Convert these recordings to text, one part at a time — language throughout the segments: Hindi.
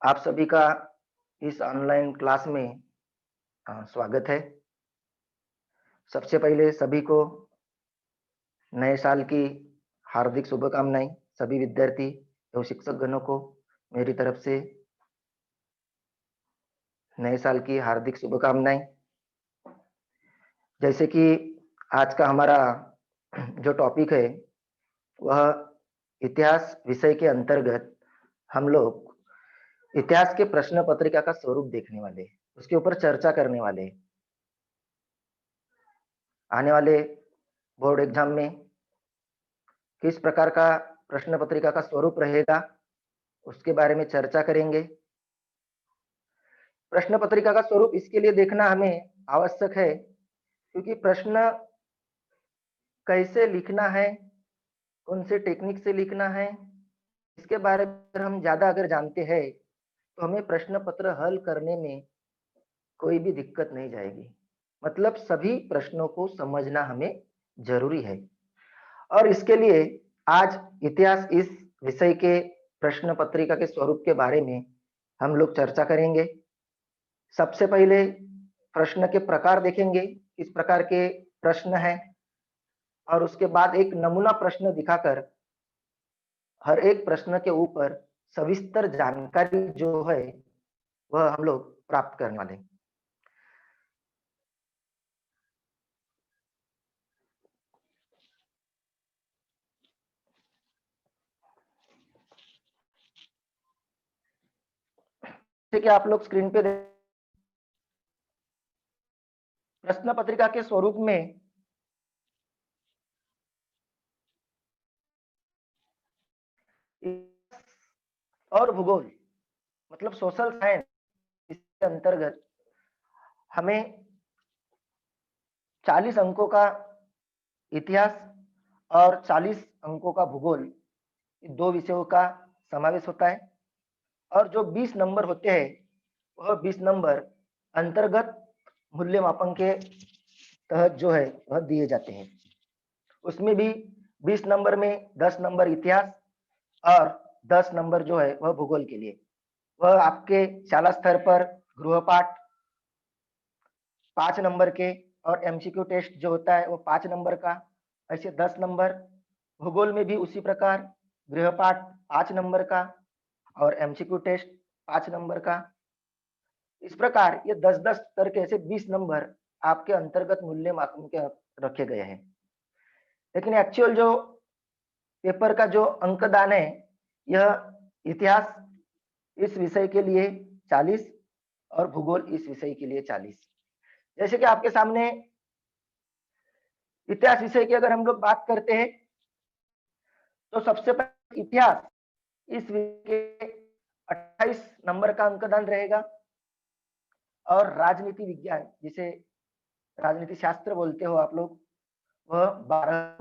आप सभी का इस ऑनलाइन क्लास में स्वागत है। सबसे पहले सभी को नए साल की हार्दिक शुभकामनाएं। सभी विद्यार्थी एवं शिक्षक गणों को मेरी तरफ से नए साल की हार्दिक शुभकामनाएं। जैसे कि आज का हमारा जो टॉपिक है वह इतिहास विषय के अंतर्गत हम लोग इतिहास के प्रश्न पत्रिका का स्वरूप देखने वाले हैं, उसके ऊपर चर्चा करने वाले हैं। आने वाले बोर्ड एग्जाम में किस प्रकार का प्रश्न पत्रिका का स्वरूप रहेगा उसके बारे में चर्चा करेंगे। प्रश्न पत्रिका का स्वरूप इसके लिए देखना हमें आवश्यक है क्योंकि प्रश्न कैसे लिखना है, कौन से टेक्निक से लिखना है, इसके बारे में हम ज्यादा अगर जानते हैं तो हमें प्रश्न पत्र हल करने में कोई भी दिक्कत नहीं जाएगी। मतलब सभी प्रश्नों को समझना हमें जरूरी है और इसके लिए आज इतिहास इस विषय के प्रश्न पत्रिका के स्वरूप के बारे में हम लोग चर्चा करेंगे। सबसे पहले प्रश्न के प्रकार देखेंगे, किस प्रकार के प्रश्न हैं, और उसके बाद एक नमूना प्रश्न दिखाकर हर एक प्रश्न के ऊपर सविस्तर जानकारी जो है वह हम लोग प्राप्त करने वाले हैं। जैसे कि आप लोग स्क्रीन पे प्रश्न पत्रिका के स्वरूप में और भूगोल मतलब सोशल साइंस, इसके अंतर्गत हमें 40 अंकों का इतिहास और 40 अंकों का भूगोल, दो विषयों का समावेश होता है और जो 20 नंबर होते हैं वह 20 नंबर अंतर्गत मूल्यमापन के तहत जो है वह दिए जाते हैं। उसमें भी 20 नंबर में 10 नंबर इतिहास और 10 नंबर जो है वह भूगोल के लिए। वह आपके शाला स्तर पर गृहपाठ 5 नंबर के और एमसीक्यू टेस्ट जो होता है वो 5 नंबर का, ऐसे 10 नंबर। भूगोल में भी उसी प्रकार गृहपाठ 5 नंबर का और एमसीक्यू टेस्ट 5 नंबर का। इस प्रकार ये 10-10 करके ऐसे 20 नंबर आपके अंतर्गत मूल्यमापन के रखे गए हैं। लेकिन एक्चुअल जो पेपर का जो अंकदान है यह इतिहास इस विषय के लिए 40 और भूगोल इस विषय के लिए 40। जैसे कि आपके सामने इतिहास विषय की अगर हम लोग बात करते हैं तो सबसे पहले इतिहास इस विषय के 28 नंबर का अंकदान रहेगा और राजनीति विज्ञान जिसे राजनीति शास्त्र बोलते हो आप लोग वह 12,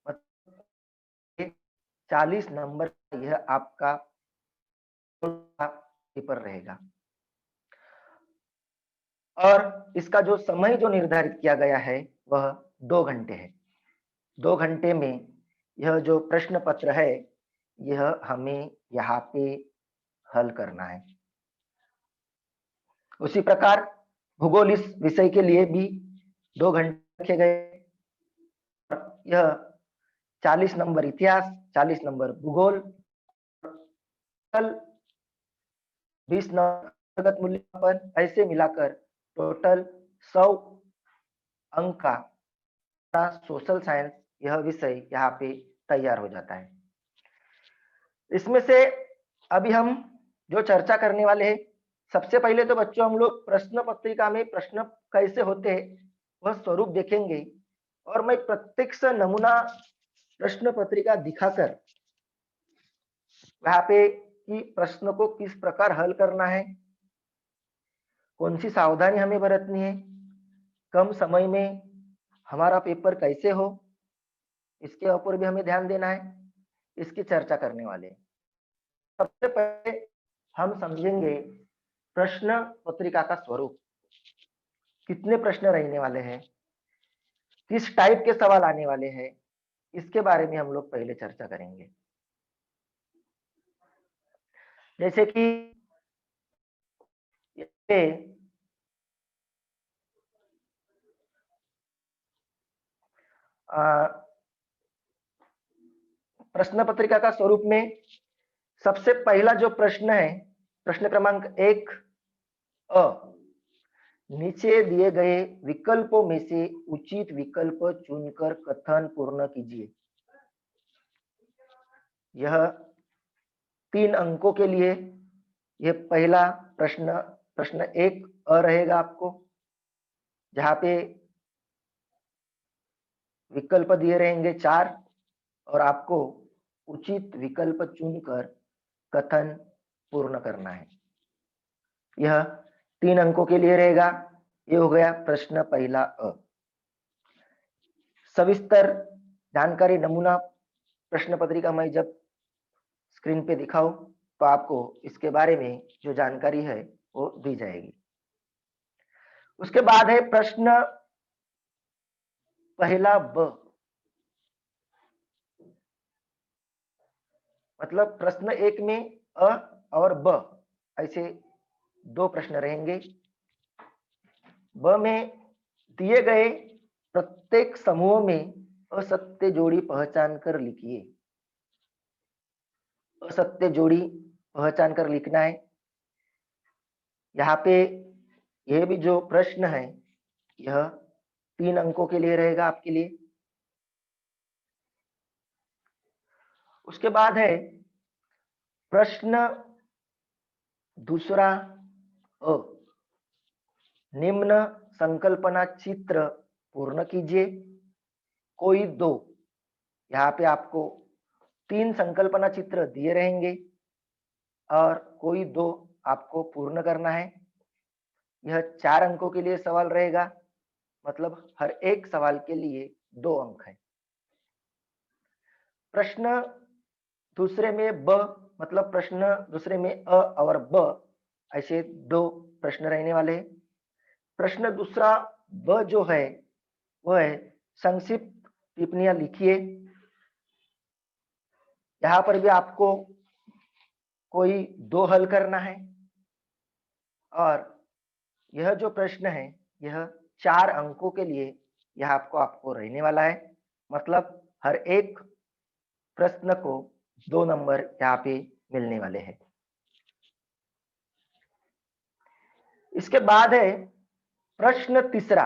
मतलब 40 नंबर यह आपका पेपर रहेगा। और इसका जो समय जो निर्धारित किया गया है वह 2 घंटे है। 2 घंटे में यह जो प्रश्न पत्र है यह हमें यहाँ पे हल करना है। उसी प्रकार भूगोल इस विषय के लिए भी 2 घंटे रखे गए। यह 40 नंबर इतिहास, 40 नंबर भूगोल, 20 नंबर मूल्यांकन, ऐसे मिलाकर टोटल 100 अंक का सोशल साइंस यह विषय यहाँ पे तैयार हो जाता है। इसमें से अभी हम जो चर्चा करने वाले हैं, सबसे पहले तो बच्चों हम लोग प्रश्न पत्रिका में प्रश्न कैसे होते हैं वह स्वरूप देखेंगे और मैं प्रत्यक्ष नमूना प्रश्न पत्रिका दिखाकर वहां पे कि प्रश्न को किस प्रकार हल करना है, कौन सी सावधानी हमें बरतनी है, कम समय में हमारा पेपर कैसे हो, इसके ऊपर भी हमें ध्यान देना है, इसकी चर्चा करने वाले। सबसे पहले हम समझेंगे प्रश्न पत्रिका का स्वरूप, कितने प्रश्न रहने वाले हैं, किस टाइप के सवाल आने वाले हैं, इसके बारे में हम लोग पहले चर्चा करेंगे। जैसे कि ये प्रश्न पत्रिका का स्वरूप में सबसे पहला जो प्रश्न है, प्रश्न क्रमांक 1 अ, नीचे दिए गए विकल्पों में से उचित विकल्प चुनकर कथन पूर्ण कीजिए। यह 3 अंकों के लिए यह पहला प्रश्न, प्रश्न 1 अ रहेगा आपको, जहां पे विकल्प दिए रहेंगे 4 और आपको उचित विकल्प चुनकर कथन पूर्ण करना है। यह 3 अंकों के लिए रहेगा। ये हो गया प्रश्न पहला अ। सविस्तर जानकारी नमूना प्रश्न पत्रिका मैं जब स्क्रीन पे दिखाऊं तो आपको इसके बारे में जो जानकारी है वो दी जाएगी। उसके बाद है प्रश्न पहला ब, मतलब प्रश्न 1 में अ और ब ऐसे 2 प्रश्न रहेंगे। ब में दिए गए प्रत्येक समूह में असत्य जोड़ी पहचान कर लिखिए। असत्य जोड़ी पहचान कर लिखना है। यहाँ पे यह भी जो प्रश्न है यह 3 अंकों के लिए रहेगा आपके लिए। उसके बाद है प्रश्न दूसरा अ, निम्न संकल्पना चित्र पूर्ण कीजिए। कोई 2, यहाँ पे आपको 3 संकल्पना चित्र दिए रहेंगे और कोई 2 आपको पूर्ण करना है। यह 4 अंकों के लिए सवाल रहेगा, मतलब हर एक सवाल के लिए 2 अंक है। प्रश्न दूसरे में ब, मतलब प्रश्न दूसरे में अ और ब ऐसे 2 प्रश्न रहने वाले हैं। प्रश्न दूसरा ब जो है वह है संक्षिप्त टिप्पणियां लिखिए। यहाँ पर भी आपको कोई 2 हल करना है और यह जो प्रश्न है यह 4 अंकों के लिए यह आपको रहने वाला है, मतलब हर एक प्रश्न को 2 नंबर यहाँ पे मिलने वाले हैं। इसके बाद है प्रश्न तीसरा।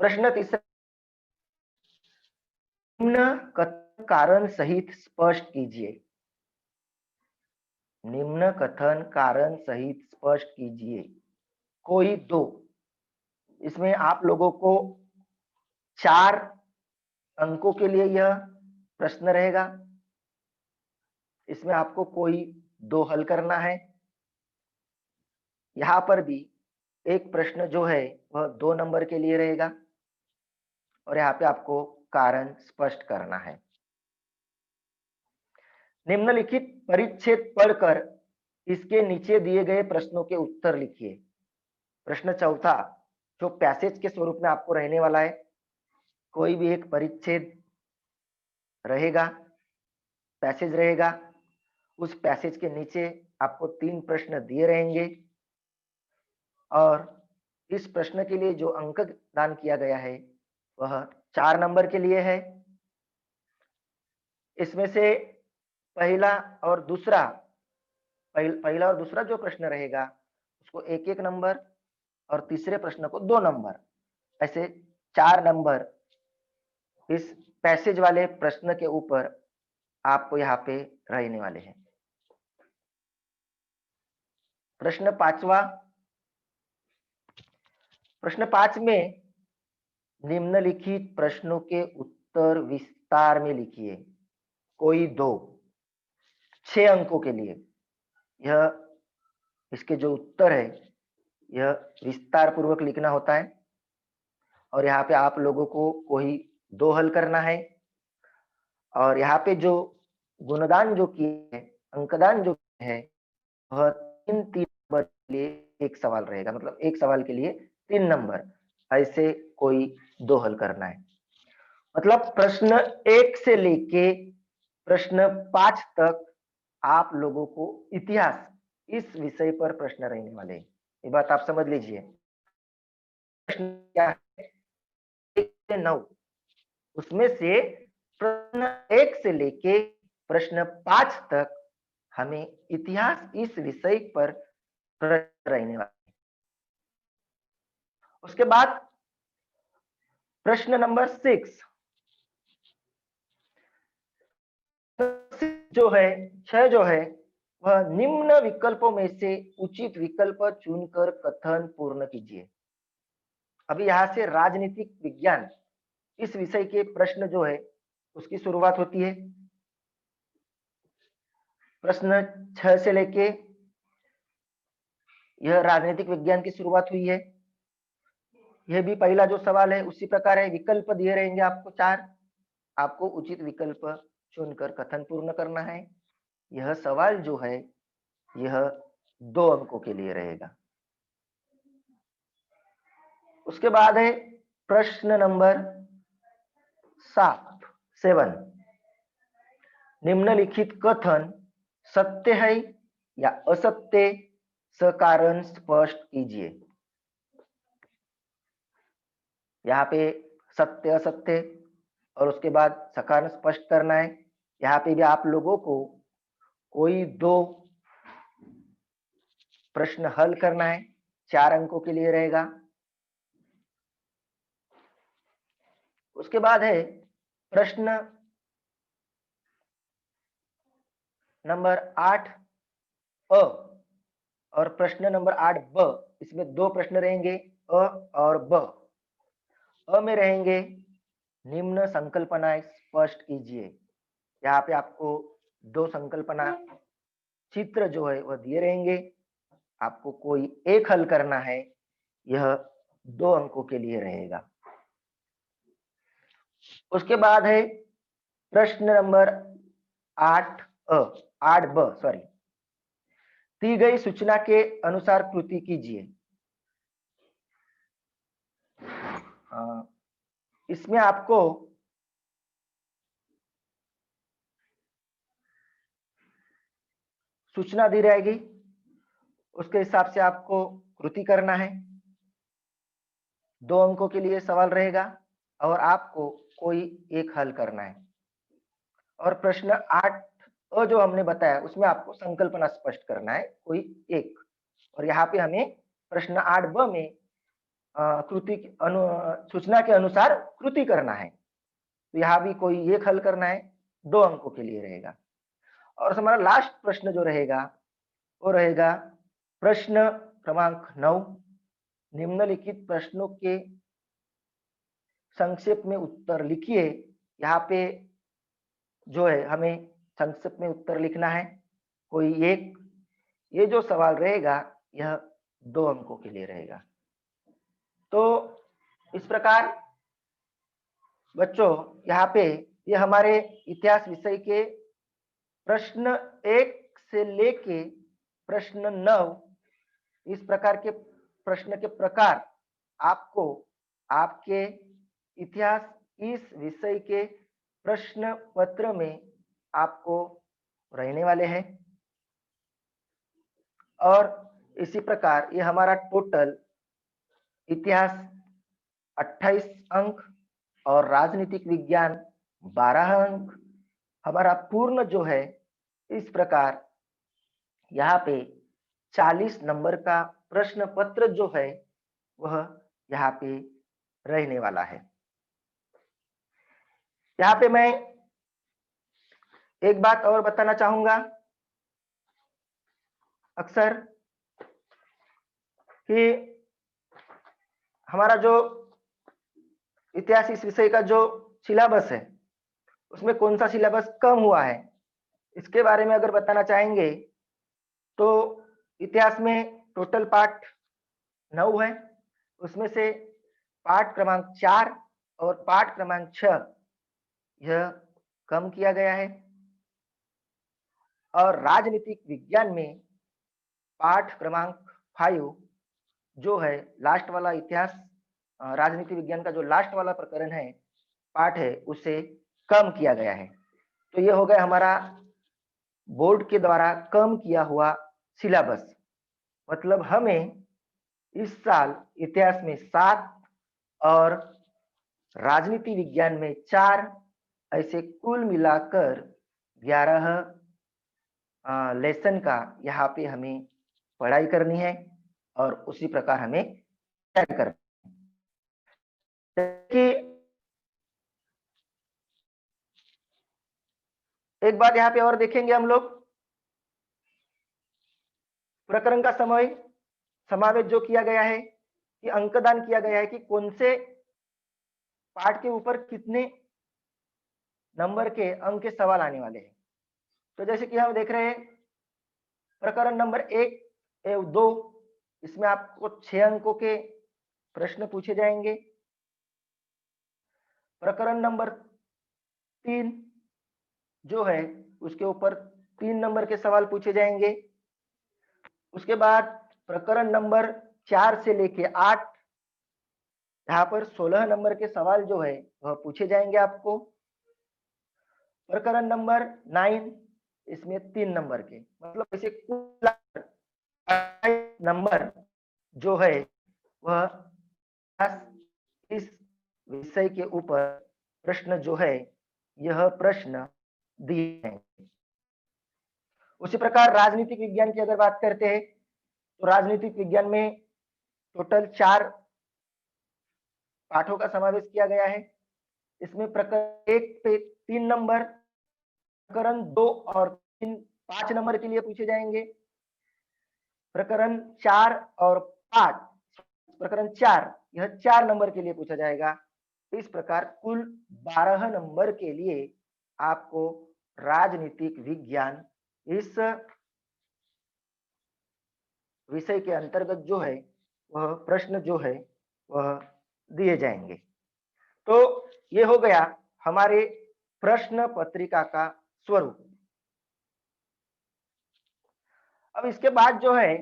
प्रश्न तीसरा, निम्न कथन कारण सहित स्पष्ट कीजिए। निम्न कथन कारण सहित स्पष्ट कीजिए। कोई 2, इसमें आप लोगों को 4 अंकों के लिए यह प्रश्न रहेगा। इसमें आपको कोई 2 हल करना है। यहाँ पर भी एक प्रश्न जो है वह 2 नंबर के लिए रहेगा और यहाँ पे आपको कारण स्पष्ट करना है। निम्नलिखित परिच्छेद पढ़कर इसके नीचे दिए गए प्रश्नों के उत्तर लिखिए। प्रश्न चौथा जो पैसेज के स्वरूप में आपको रहने वाला है, कोई भी एक परिच्छेद रहेगा, पैसेज रहेगा, उस पैसेज के नीचे आपको 3 प्रश्न दिए रहेंगे और इस प्रश्न के लिए जो अंक दान किया गया है वह 4 नंबर के लिए है। इसमें से पहला और दूसरा जो प्रश्न रहेगा उसको 1-1 नंबर और तीसरे प्रश्न को 2 नंबर, ऐसे 4 नंबर इस पैसेज वाले प्रश्न के ऊपर आपको यहाँ पे रहने वाले हैं। प्रश्न 5वां, प्रश्न 5 में निम्नलिखित प्रश्नों के उत्तर विस्तार में लिखिए। कोई 2, 6 अंकों के लिए यह इसके जो उत्तर है यह विस्तार पूर्वक लिखना होता है और यहाँ पे आप लोगों को कोई 2 हल करना है और यहाँ पे जो गुणदान जो किए है, अंकदान जो है वह 3 नंबर के लिए एक सवाल रहेगा, मतलब एक सवाल के लिए 3 नंबर, ऐसे कोई 2 हल करना है। मतलब प्रश्न 1 से लेके प्रश्न 5 तक आप लोगों को इतिहास इस विषय पर प्रश्न रहने वाले हैं। ये बात आप समझ लीजिए। प्रश्न क्या है? 1 से 9, उसमें से प्रश्न 1 से लेके प्रश्न 5 तक हमें इतिहास इस विषय पर प्रश्न रहने वाले। उसके बाद प्रश्न नंबर 6 जो है 6 जो है वह निम्न विकल्पों में से उचित विकल्प चुनकर कथन पूर्ण कीजिए। अभी यहाँ से राजनीतिक विज्ञान इस विषय के प्रश्न जो है उसकी शुरुआत होती है। प्रश्न 6 से लेके यह राजनीतिक विज्ञान की शुरुआत हुई है। यह भी पहला जो सवाल है उसी प्रकार है, विकल्प दिए रहेंगे आपको 4, आपको उचित विकल्प चुनकर कथन पूर्ण करना है। यह सवाल जो है यह 2 अंकों के लिए रहेगा। उसके बाद है प्रश्न नंबर 7 निम्नलिखित कथन सत्य है या असत्य, सकारण स्पष्ट कीजिए। यहाँ पे सत्य असत्य और उसके बाद सकारण स्पष्ट करना है। यहाँ पे भी आप लोगों को कोई 2 प्रश्न हल करना है, 4 अंकों के लिए रहेगा। उसके बाद है प्रश्न नंबर 8 अ और प्रश्न नंबर 8 ब। इसमें 2 प्रश्न रहेंगे अ और ब। अ में रहेंगे निम्न संकल्पनाएं स्पष्ट कीजिए। यहाँ पे आपको 2 संकल्पना चित्र जो है वह दिए रहेंगे, आपको कोई एक हल करना है। यह 2 अंकों के लिए रहेगा। उसके बाद है प्रश्न नंबर 8 अ 8 ब सॉरी, दी गई सूचना के अनुसार कृति कीजिए। इसमें आपको सूचना दी रहेगी, उसके हिसाब से आपको कृति करना है। 2 अंकों के लिए सवाल रहेगा और आपको कोई एक हल करना है। और प्रश्न 8 अ जो हमने बताया उसमें आपको संकल्पना स्पष्ट करना है कोई एक। और यहाँ पे हमें प्रश्न 8 ब में कृति सूचना के अनुसार कृति करना है। तो यहाँ भी कोई एक हल करना है, 2 अंकों के लिए रहेगा। और हमारा लास्ट प्रश्न जो रहेगा वो रहेगा प्रश्न क्रमांक 9, निम्नलिखित प्रश्नों के संक्षेप में उत्तर लिखिए। यहाँ पे जो है हमें संक्षेप में उत्तर लिखना है कोई एक। ये जो सवाल रहेगा यह 2 अंकों के लिए रहेगा। तो इस प्रकार बच्चों यहाँ पे ये हमारे इतिहास विषय के प्रश्न 1 से लेके प्रश्न 9, इस प्रकार के प्रश्न के प्रकार आपको आपके इतिहास इस विषय के प्रश्न पत्र में आपको रहने वाले हैं। और इसी प्रकार ये हमारा टोटल इतिहास 28 अंक और राजनीतिक विज्ञान 12 अंक हमारा पूर्ण जो है, इस प्रकार यहाँ पे 40 नंबर का प्रश्न पत्र जो है वह यहाँ पे रहने वाला है। यहाँ पे मैं एक बात और बताना चाहूंगा, अक्सर कि हमारा जो इतिहास इस विषय का जो सिलेबस है उसमें कौन सा सिलेबस कम हुआ है, इसके बारे में अगर बताना चाहेंगे तो इतिहास में टोटल पाठ 9 है, उसमें से पाठ क्रमांक 4 और पाठ क्रमांक 6 यह कम किया गया है। और राजनीतिक विज्ञान में पाठ क्रमांक 5 जो है लास्ट वाला इतिहास राजनीति विज्ञान का जो लास्ट वाला प्रकरण है पाठ है उसे कम किया गया है। तो ये हो गया हमारा बोर्ड के द्वारा कम किया हुआ सिलेबस, मतलब हमें इस साल इतिहास में 7 और राजनीति विज्ञान में 4, ऐसे कुल मिलाकर 11 लेसन का यहाँ पे हमें पढ़ाई करनी है और उसी प्रकार हमें तैयारी करनी है। एक बात यहाँ पे और देखेंगे हम लोग, प्रकरण का समावेश जो किया गया है कि अंकदान किया गया है कि कौन से पाठ के ऊपर कितने नंबर के अंक के सवाल आने वाले हैं। तो जैसे कि हम देख रहे हैं प्रकरण नंबर 1 एवं 2, इसमें आपको 6 अंकों के प्रश्न पूछे जाएंगे। प्रकरण नंबर 3 जो है उसके ऊपर 3 नंबर के सवाल पूछे जाएंगे। उसके बाद प्रकरण नंबर 4 से लेके 8, यहाँ पर 16 नंबर के सवाल जो है वह पूछे जाएंगे आपको। प्रकरण नंबर 9, इसमें 3 नंबर के, मतलब इसे कुल नंबर जो है वह इस विषय के ऊपर प्रश्न जो है यह प्रश्न दिए हैं। उसी प्रकार राजनीतिक विज्ञान की अगर बात करते हैं तो राजनीतिक विज्ञान में टोटल 4 पाठों का समावेश किया गया है। इसमें प्रकरण 1 पे 3 नंबर, प्रकरण 2 और 3 5 नंबर के लिए पूछे जाएंगे। प्रकरण 4 और 5, प्रकरण 4 यह 4 नंबर के लिए पूछा जाएगा। इस प्रकार कुल 12 नंबर के लिए आपको राजनीतिक विज्ञान इस विषय के अंतर्गत जो है वह प्रश्न जो है वह दिए जाएंगे। तो ये हो गया हमारे प्रश्न पत्रिका का स्वरूप। अब इसके बाद जो है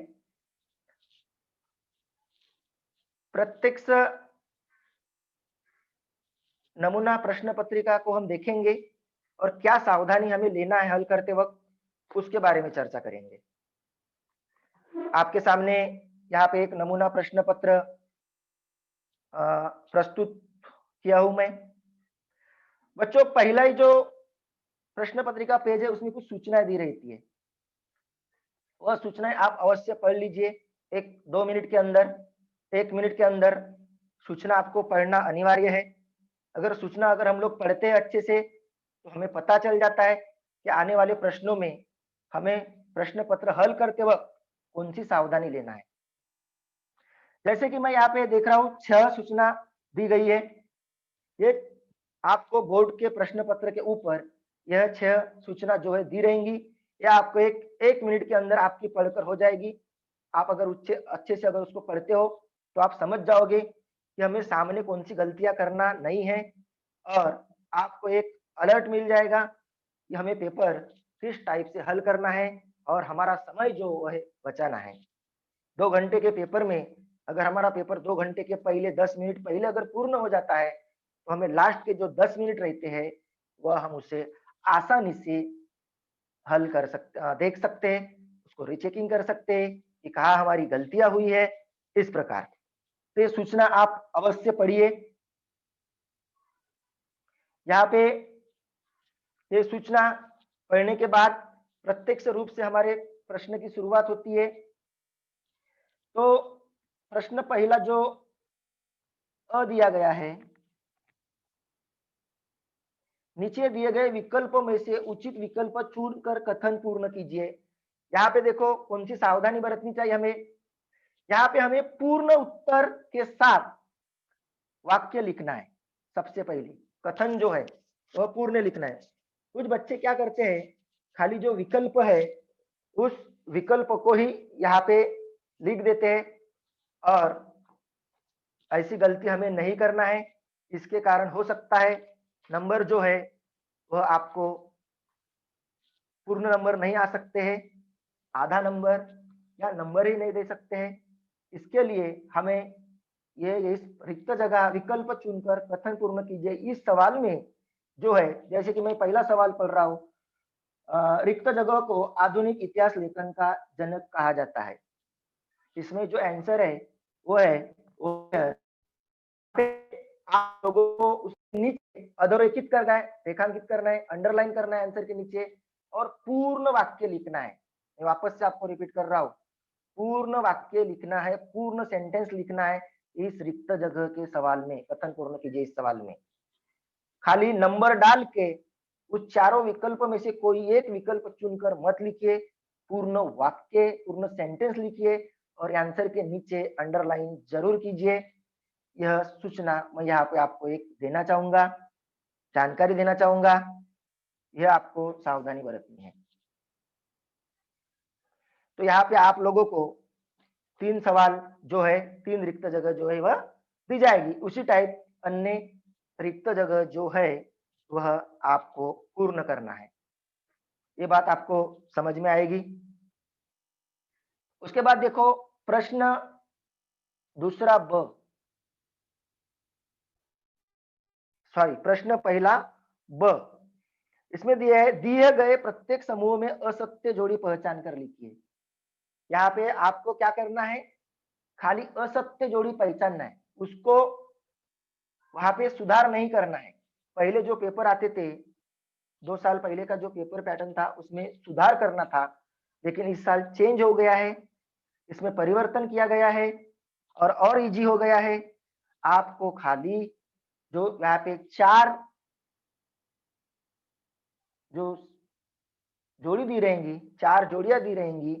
प्रत्यक्ष नमूना प्रश्न पत्रिका को हम देखेंगे और क्या सावधानी हमें लेना है हल करते वक्त, उसके बारे में चर्चा करेंगे। आपके सामने यहाँ पे एक नमूना प्रश्न पत्र प्रस्तुत किया हूं मैं। बच्चों पहला ही जो प्रश्न पत्रिका पेज है उसमें कुछ सूचनाएं दी रहती है, वह सूचनाएं आप अवश्य पढ़ लीजिए। 1-2 मिनट के अंदर, 1 मिनट के अंदर सूचना आपको पढ़ना अनिवार्य है। अगर हम लोग पढ़ते हैं अच्छे से तो हमें पता चल जाता है कि आने वाले प्रश्नों में हमें प्रश्न पत्र हल करते वक्त कौन सी सावधानी लेना है। जैसे कि मैं यहाँ पे देख रहा हूँ 6 सूचना दी गई है। ये आपको बोर्ड के प्रश्न पत्र के ऊपर यह 6 सूचना जो है दी रहेंगी। यह आपको एक मिनट के अंदर आपकी पढ़कर हो जाएगी। आप अगर अच्छे से अगर उसको पढ़ते हो तो आप समझ जाओगे कि हमें सामने कौन सी गलतियां करना नहीं है और आपको एक अलर्ट मिल जाएगा कि हमें पेपर किस टाइप से हल करना है और हमारा समय जो है बचाना है। 2 घंटे के पेपर में अगर हमारा पेपर 2 घंटे के पहले 10 मिनट पहले अगर पूर्ण हो जाता है तो हमें लास्ट के जो 10 मिनट रहते हैं वह हम उसे आसानी से हल कर सकते, देख सकते हैं, उसको रीचेकिंग कर सकते हैं कि कहाँ हमारी गलतियां हुई है। इस प्रकार तो ये सूचना आप अवश्य पढ़िए। यहाँ पे ये सूचना पढ़ने के बाद प्रत्यक्ष रूप से हमारे प्रश्न की शुरुआत होती है। तो प्रश्न पहला जो दिया गया है, नीचे दिए गए विकल्पों में से उचित विकल्प चुनकर कथन पूर्ण कीजिए। यहाँ पे देखो कौन सी सावधानी बरतनी चाहिए हमें। यहाँ पे हमें पूर्ण उत्तर के साथ वाक्य लिखना है। सबसे पहले कथन जो है वह पूर्ण लिखना है। कुछ बच्चे क्या करते हैं, खाली जो विकल्प है उस विकल्प को ही यहाँ पे लिख देते हैं और ऐसी गलती हमें नहीं करना है। इसके कारण हो सकता है नंबर जो है वह आपको पूर्ण नंबर नहीं आ सकते हैं, आधा नंबर या नंबर ही नहीं दे सकते हैं। इसके लिए हमें ये इस रिक्त जगह विकल्प चुनकर कथन पूर्ण कीजिए। इस सवाल में जो है, जैसे कि मैं पहला सवाल पढ़ रहा हूँ, रिक्त जगह को आधुनिक इतिहास लेखन का जनक कहा जाता है। इसमें जो आंसर है वो है आप लोगों को उसके नीचे अधोरेखित करना है, रेखांकित करना है, अंडरलाइन करना है आंसर के नीचे और पूर्ण वाक्य लिखना है। मैं वापस से आपको रिपीट कर रहा हूँ, पूर्ण वाक्य लिखना है, पूर्ण सेंटेंस लिखना है इस रिक्त जगह के सवाल में। कथन पूर्ण कीजिए इस सवाल में। खाली नंबर डाल के उस चारों विकल्प में से कोई एक विकल्प चुनकर मत लिखिए, पूर्ण वाक्य, पूर्ण सेंटेंस लिखिए और आंसर के नीचे अंडरलाइन जरूर कीजिए। यह सूचना मैं यहाँ पे आपको एक देना चाहूंगा, जानकारी देना चाहूंगा, यह आपको सावधानी बरतनी है। तो यहाँ पे आप लोगों को 3 सवाल जो है, 3 रिक्त जगह जो है वह दी जाएगी। उसी टाइप अन्य रिक्त जगह जो है वह आपको पूर्ण करना है। ये बात आपको समझ में आएगी। उसके बाद देखो प्रश्न दूसरा ब, सॉरी प्रश्न पहला ब, इसमें दिया है दिए गए प्रत्येक समूह में असत्य जोड़ी पहचान कर लिखिए। यहाँ पे आपको क्या करना है, खाली असत्य जोड़ी पहचानना है, उसको वहां पे सुधार नहीं करना है। पहले जो पेपर आते थे 2 साल पहले का जो पेपर पैटर्न था उसमें सुधार करना था, लेकिन इस साल चेंज हो गया है, इसमें परिवर्तन किया गया है और इजी हो गया है। आपको खाली जो यहाँ पे 4 जो जोड़ी दी रहेंगी, 4 जोड़ियां दी रहेंगी,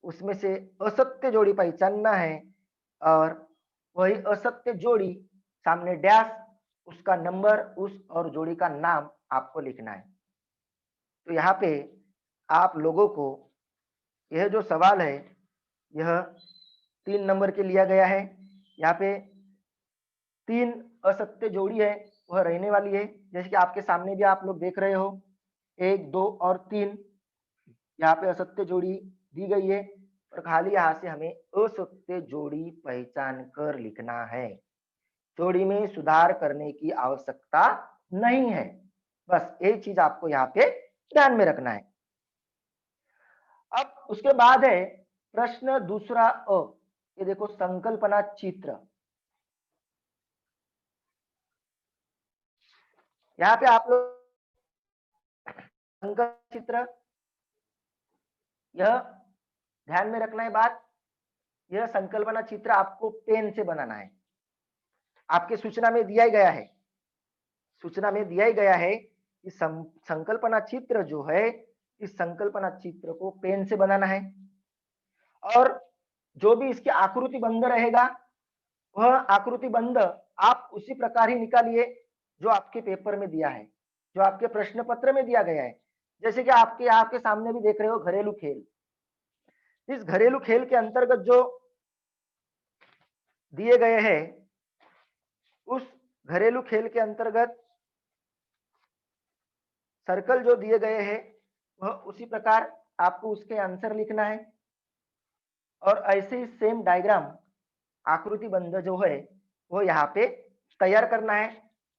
उसमें से असत्य जोड़ी पहचानना है और वही असत्य जोड़ी सामने डैश, उसका नंबर, उस और जोड़ी का नाम आपको लिखना है। तो यहाँ पे आप लोगों को यह जो सवाल है यह 3 नंबर के लिया गया है। यहाँ पे 3 असत्य जोड़ी है वह रहने वाली है, जैसे कि आपके सामने भी आप लोग देख रहे हो 1, 2 और 3 यहाँ पे असत्य जोड़ी दी गई है और खाली यहाँ से हमें असत्य जोड़ी पहचान कर लिखना है। जोड़ी में सुधार करने की आवश्यकता नहीं है, बस एक चीज आपको यहाँ पे ध्यान में रखना है। अब उसके बाद है प्रश्न दूसरा अ, ये देखो संकल्पना चित्र। यहाँ पे आप लोग संकल्पना चित्र, यह ध्यान में रखना है बात, यह संकल्पना चित्र आपको पेन से बनाना है। आपके सूचना में दिया ही गया है, सूचना में दिया ही गया है कि संकल्पना चित्र जो है, इस संकल्पना चित्र को पेन से बनाना है और जो भी इसकी आकृति बंध रहेगा वह आकृति बंध आप उसी प्रकार ही निकालिए जो आपके पेपर में दिया है, जो आपके प्रश्न पत्र में दिया गया है। जैसे कि आपके सामने भी देख रहे हो घरेलू खेल। इस घरेलू खेल के अंतर्गत जो दिए गए हैं, उस घरेलू खेल के अंतर्गत सर्कल जो दिए गए हैं वह उसी प्रकार आपको उसके आंसर लिखना है और ऐसे ही सेम डायग्राम आकृति बंध जो है वो यहाँ पे तैयार करना है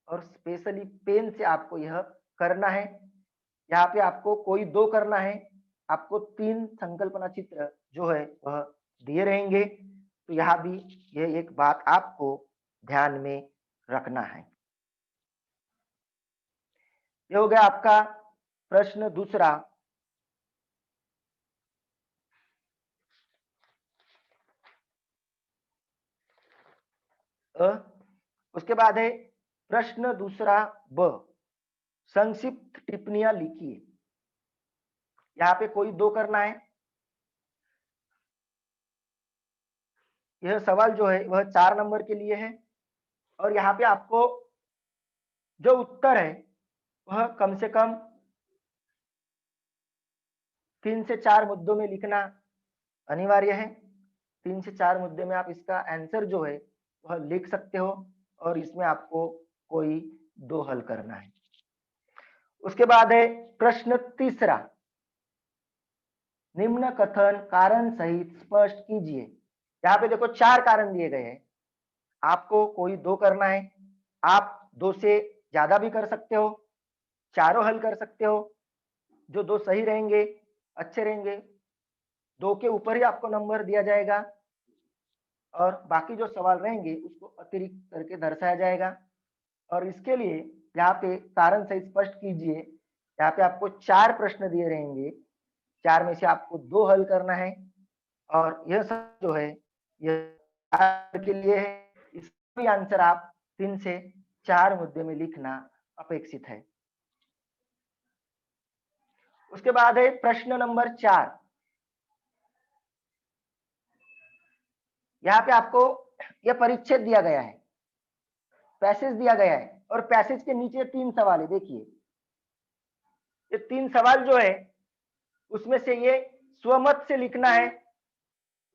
और स्पेशली पेन से आपको यह करना है। यहाँ पे आपको कोई 2 करना है, आपको 3 संकल्पना चित्र जो है वह दिए रहेंगे। तो यहाँ भी यह एक बात आपको ध्यान में रखना है। ये हो गया आपका प्रश्न दूसरा। उसके बाद है प्रश्न दूसरा ब, संक्षिप्त टिप्पणियां लिखिए। यहाँ पे कोई 2 करना है। यह सवाल जो है वह 4 नंबर के लिए है और यहाँ पे आपको जो उत्तर है वह कम से कम 3 से 4 मुद्दों में लिखना अनिवार्य है। 3 से 4 मुद्दे में आप इसका आंसर जो है वह लिख सकते हो और इसमें आपको कोई 2 हल करना है। उसके बाद है प्रश्न तीसरा, निम्न कथन कारण सहित स्पष्ट कीजिए। यहाँ पे देखो 4 कारण दिए गए हैं, आपको कोई 2 करना है। आप 2 से ज्यादा भी कर सकते हो, चारों हल कर सकते हो। जो 2 सही रहेंगे, अच्छे रहेंगे, 2 के ऊपर ही आपको नंबर दिया जाएगा और बाकी जो सवाल रहेंगे उसको अतिरिक्त करके दर्शाया जाएगा। और इसके लिए यहाँ पे कारण सही स्पष्ट कीजिए। यहाँ पे आपको 4 प्रश्न दिए रहेंगे, 4 में से आपको 2 हल करना है और यह सब जो है यह के लिए है। इसका भी आंसर आप 3 से 4 मुद्दे में लिखना अपेक्षित है। उसके बाद है प्रश्न नंबर 4। यहाँ पे आपको यह परिच्छेद दिया गया है, पैसेज दिया गया है और पैसेज के नीचे 3 सवाल है। देखिए, ये 3 सवाल जो है उसमें से ये स्वमत से लिखना है।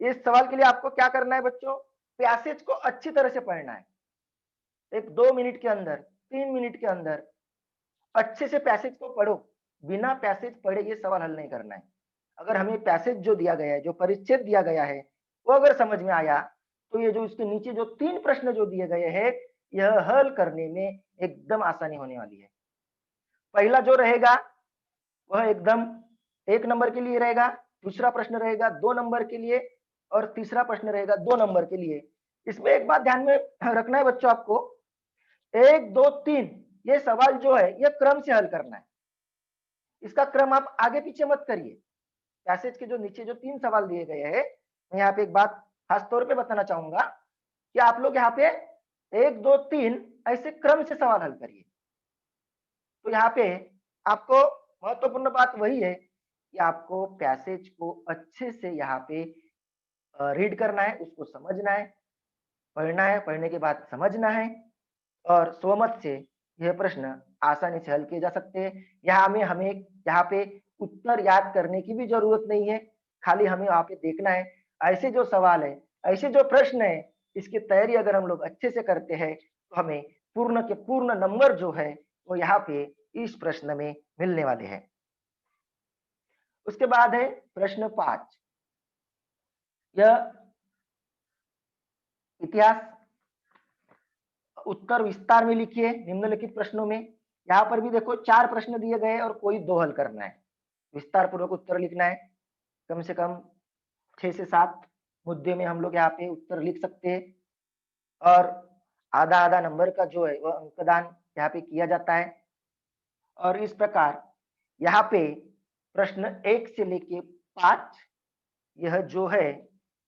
इस सवाल के लिए आपको क्या करना है बच्चों, पैसेज को अच्छी तरह से पढ़ना है। एक 2 मिनट के अंदर, 3 मिनट के अंदर अच्छे से पैसेज को पढ़ो। बिना पैसेज पढ़े ये सवाल हल नहीं करना है। अगर हमें पैसेज जो दिया गया है, जो परिच्छेद दिया गया है, वो अगर समझ में आया तो ये जो इसके नीचे जो 3 प्रश्न जो दिए गए हैं, यह हल करने में एकदम आसानी होने वाली है। पहला जो रहेगा वह एकदम 1 नंबर के लिए रहेगा, दूसरा प्रश्न रहेगा 2 नंबर के लिए और तीसरा प्रश्न रहेगा 2 नंबर के लिए। इसमें एक बात ध्यान में रखना है बच्चों आपको, 1, 2, 3 ये सवाल जो है यह क्रम से हल करना है। इसका क्रम आप आगे पीछे मत करिए। पैसेज के जो नीचे जो 3 सवाल दिए गए हैं, मैं यहाँ पे एक बात खास तौर पे बताना चाहूंगा कि आप लोग यहाँ पे 1, 2, 3 ऐसे क्रम से सवाल हल करिए। तो यहाँ पे आपको महत्वपूर्ण बात वही है कि आपको पैसेज को अच्छे से यहाँ पे रीड करना है, उसको समझना है, पढ़ना है, पढ़ने के बाद समझना है और स्वमत से यह प्रश्न आसानी से हल किए जा सकते हैं। यहाँ में हमें यहाँ पे उत्तर याद करने की भी जरूरत नहीं है, खाली हमें वहाँ पे देखना है। ऐसे जो सवाल है, ऐसे जो प्रश्न है, इसकी तैयारी अगर हम लोग अच्छे से करते हैं तो हमें पूर्ण के पूर्ण नंबर जो है वो यहाँ पे इस प्रश्न में मिलने वाले हैं। उसके बाद है प्रश्न 5। यह इतिहास, उत्तर विस्तार में लिखिए निम्नलिखित प्रश्नों में। यहाँ पर भी देखो 4 प्रश्न दिए गए और कोई 2 हल करना है। विस्तार पूर्वक उत्तर लिखना है, कम से कम 6 से 7 मुद्दे में हम लोग यहाँ पे उत्तर लिख सकते हैं और आधा आधा नंबर का जो है वह अंकदान यहाँ पे किया जाता है। और इस प्रकार यहाँ पे प्रश्न 1 से लेके 5 यह जो है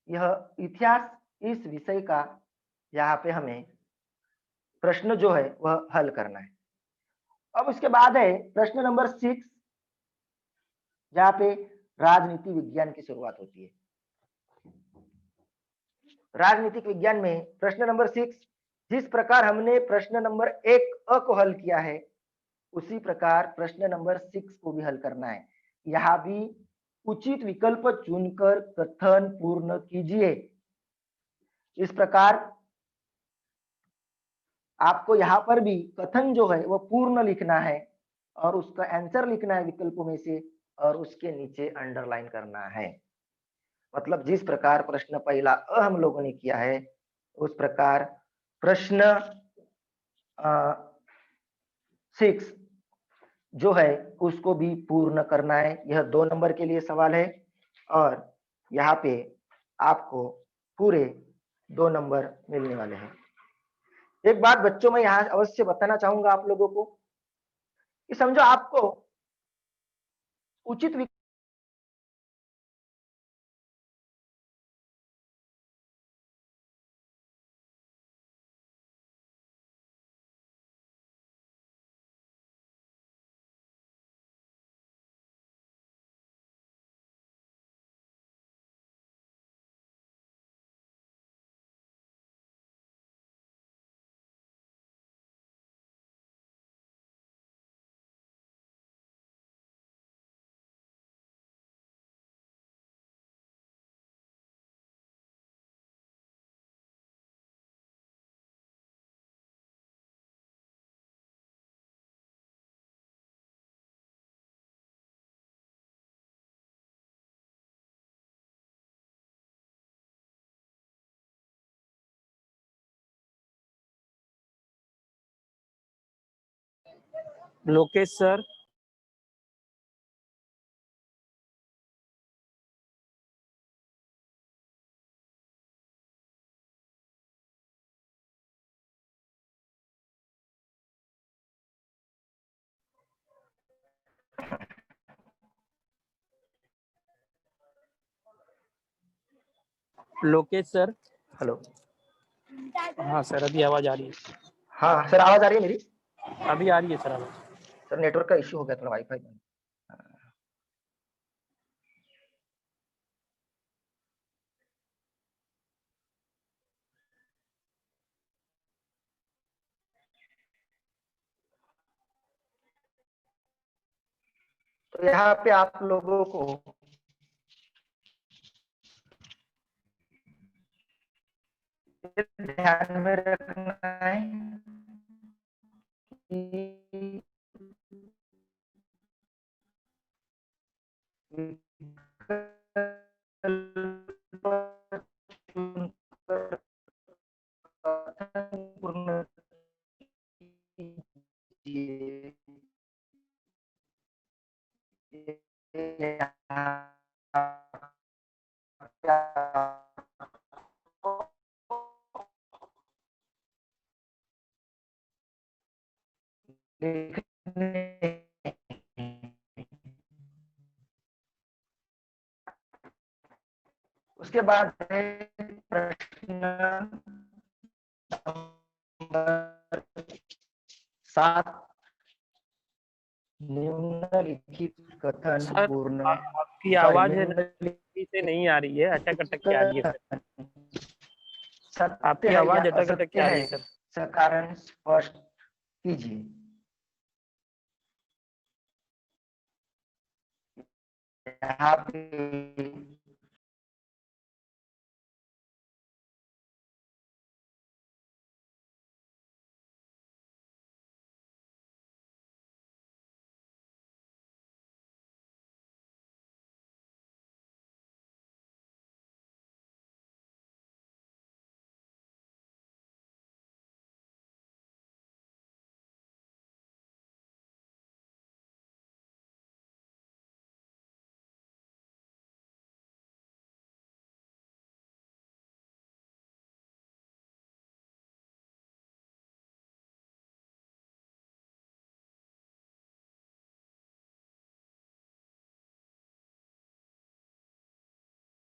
यह इतिहास इस विषय का यहाँ पे हमें प्रश्न जो है वह हल करना है। अब उसके बाद है प्रश्न नंबर 6, जहाँ पे राजनीति विज्ञान की शुरुआत होती है। राजनीतिक विज्ञान में प्रश्न नंबर 6, जिस प्रकार हमने प्रश्न नंबर 1 अ को हल किया है उसी प्रकार प्रश्न नंबर 6 को भी हल करना है। यहाँ भी उचित विकल्प चुनकर कथन पूर्ण कीजिए। इस प्रकार आपको यहाँ पर भी कथन जो है वो पूर्ण लिखना है और उसका आंसर लिखना है विकल्पों में से और उसके नीचे अंडरलाइन करना है। मतलब जिस प्रकार प्रश्न पहला अ हम लोगों ने किया है उस प्रकार प्रश्न 6 जो है उसको भी पूर्ण करना है। यह 2 नंबर के लिए सवाल है और यहाँ पे आपको पूरे 2 नंबर मिलने वाले हैं। एक बात बच्चों में यहाँ अवश्य बताना चाहूंगा आप लोगों को कि समझो आपको उचित Lokesh sir Lokesh sir. Hello. हाँ सर, अभी आवाज आ रही है। हाँ सर, आवाज आ रही है मेरी? अभी आ रही है सर आवाज। सर नेटवर्क का इश्यू हो गया, थोड़ा वाईफाई बंद। तो यहाँ पे आप लोगों को ध्यान में रखना है कि पूर्ण कीजिए। उसके बाद है प्रश्न नंबर 7, निम्नलिखित कथन सर पूर्ण, आपकी सॉरी, आवाज है निम्नलिखित सही से नहीं आ रही है, अटक अटक के आ रही है सर। सत्य आपकी है या आवाज अटक अटक के असत्य आ है, रही है सर। सकारण स्पष्ट कीजिए। यहाँ पे